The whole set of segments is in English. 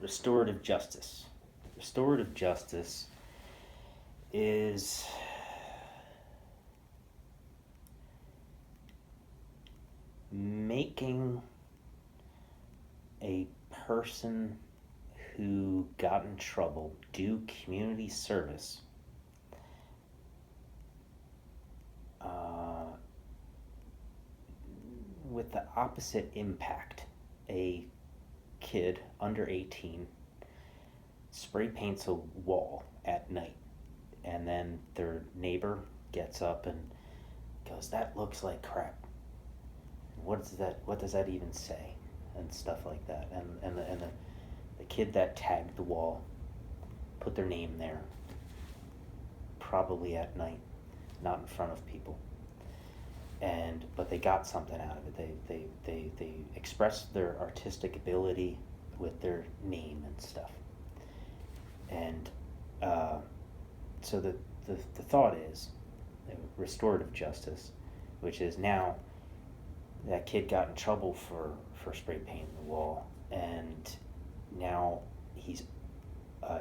restorative justice. Restorative justice is making a person who got in trouble do community service with the opposite impact. A kid under 18 spray paints a wall at night, and then their neighbor gets up and goes, "That looks like crap. What does that even say?" and stuff like that. And the kid that tagged the wall put their name there, probably at night, not in front of people. But they got something out of it. They expressed their artistic ability with their name and stuff. And so the thought is restorative justice, which is now that kid got in trouble for spray painting the wall, and now he's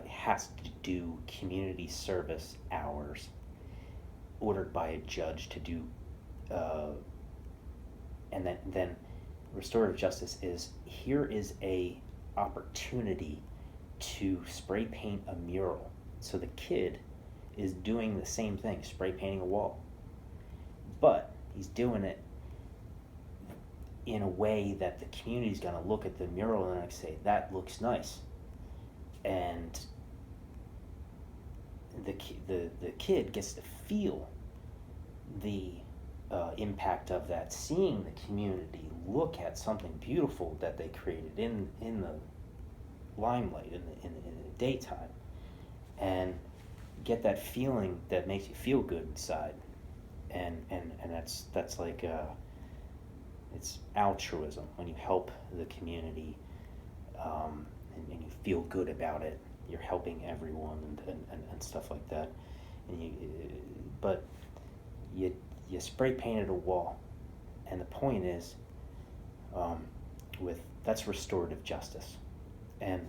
has to do community service hours ordered by a judge to do, and then restorative justice is, here is a opportunity to spray paint a mural. So the kid is doing the same thing, spray painting a wall, but he's doing it in a way that the community's going to look at the mural and say, "That looks nice," and the kid gets to feel the impact of that, seeing the community look at something beautiful that they created in the limelight, in the daytime, and get that feeling that makes you feel good inside. And that's like it's altruism when you help the community, and you feel good about it. You're helping everyone and stuff like that. But you spray painted a wall, and the point is, that's restorative justice, and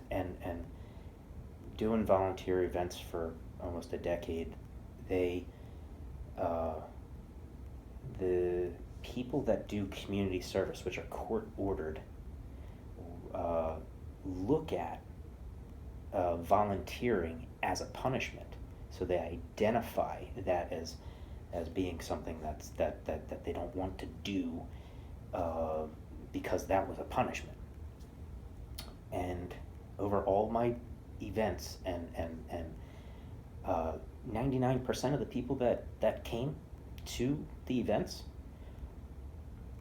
doing volunteer events for almost a decade, the people that do community service, which are court ordered, look at volunteering as a punishment. So they identify that as being something that they don't want to do, because that was a punishment. And over all my events, and 99% of the people that came to the events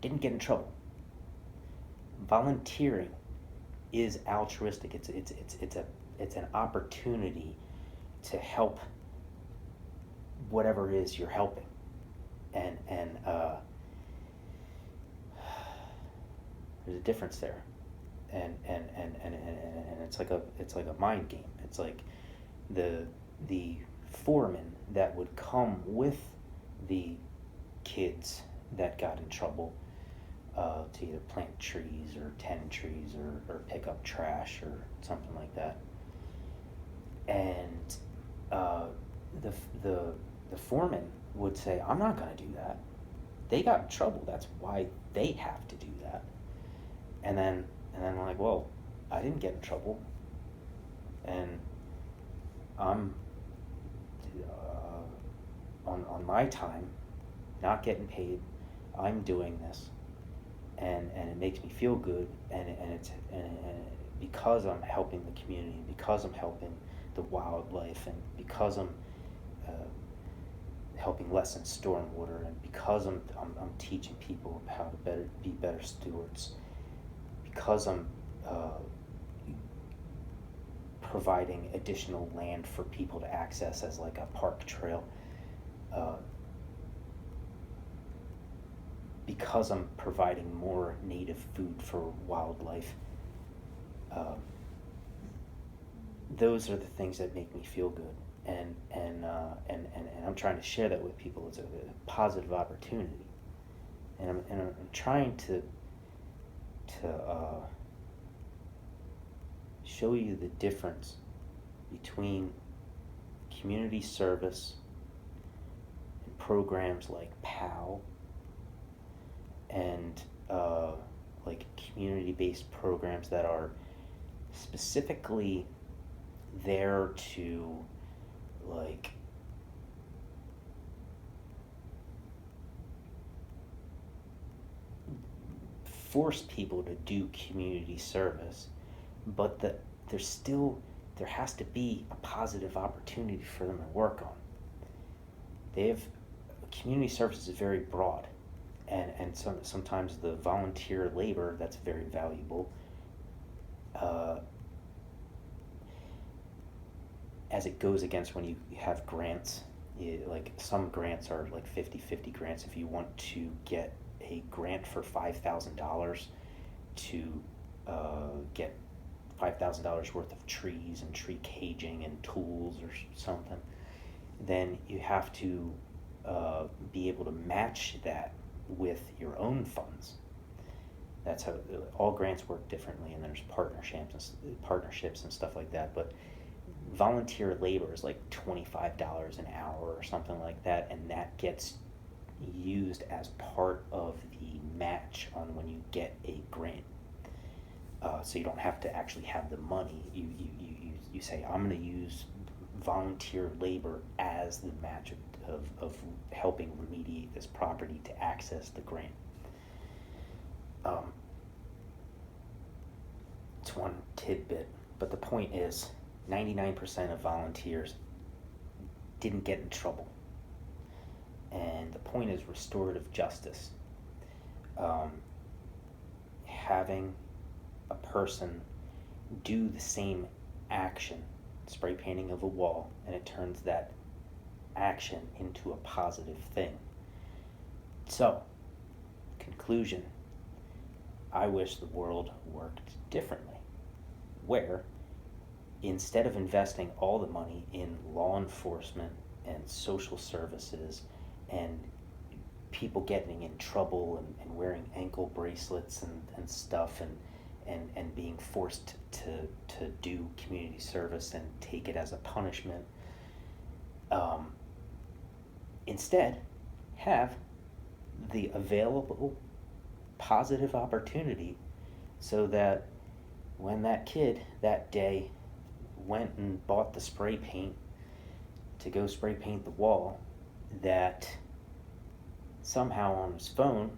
didn't get in trouble. Volunteering is altruistic. It's an opportunity to help whatever it is you're helping, and there's a difference there, and it's like a mind game. It's like the foreman that would come with the kids that got in trouble, to either plant trees or tend trees or pick up trash or something like that. And the foreman would say, "I'm not going to do that. They got in trouble. That's why they have to do that." And then I'm like, "Well, I didn't get in trouble, and I'm on my time, not getting paid. I'm doing this, and it makes me feel good, and because I'm helping the community, because I'm helping the wildlife, and because I'm helping lessen stormwater, and because I'm teaching people how to be better stewards, because I'm providing additional land for people to access as like a park trail, because I'm providing more native food for wildlife." Those are the things that make me feel good, and I'm trying to share that with people. It's a positive opportunity, and I'm trying to show you the difference between community service and programs like POW and like community-based programs that are specifically there to like force people to do community service, but that there has to be a positive opportunity for them to work on. Community service is very broad, and sometimes the volunteer labor that's very valuable, as it goes against when you have grants. Like some grants are like 50-50 grants. If you want to get a grant for $5,000 to get $5,000 worth of trees and tree caging and tools or something, then you have to be able to match that with your own funds. That's how all grants work differently, and there's partnerships and stuff like that. But volunteer labor is like $25 an hour or something like that, and that gets used as part of the match on when you get a grant. So you don't have to actually have the money. You say, I'm going to use volunteer labor as the match of helping remediate this property to access the grant. It's one tidbit, but the point is 99% of volunteers didn't get in trouble. And the point is restorative justice. Having a person do the same action, spray painting of a wall, and it turns that action into a positive thing. So, conclusion, I wish the world worked differently, where instead of investing all the money in law enforcement and social services and people getting in trouble and wearing ankle bracelets and stuff and being forced to do community service and take it as a punishment, instead have the available positive opportunity so that when that kid that day went and bought the spray paint to go spray paint the wall, that somehow on his phone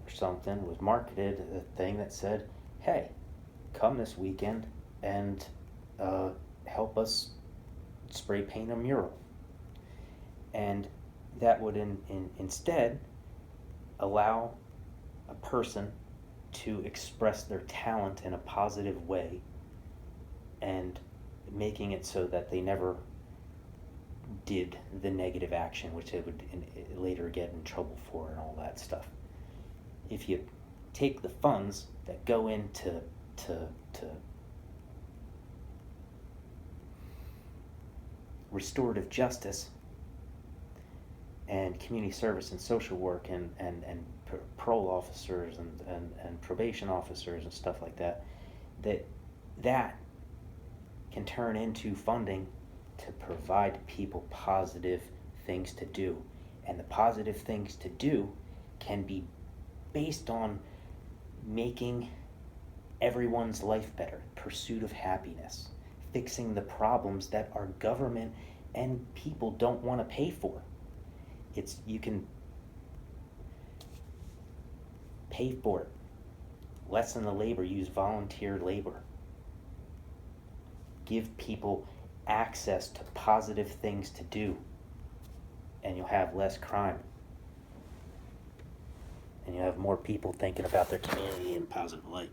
or something was marketed a thing that said, hey, come this weekend and help us spray paint a mural. And that would instead allow a person to express their talent in a positive way, and making it so that they never did the negative action, which they would later get in trouble for and all that stuff. If you take the funds that go into restorative justice and community service and social work and parole officers and probation officers and stuff like that, that can turn into funding to provide people positive things to do. And the positive things to do can be based on making everyone's life better, pursuit of happiness, fixing the problems that our government and people don't want to pay for. You can pay for it, lessen the labor, use volunteer labor, give people access to positive things to do, and you'll have less crime, and you'll have more people thinking about their community in a positive light.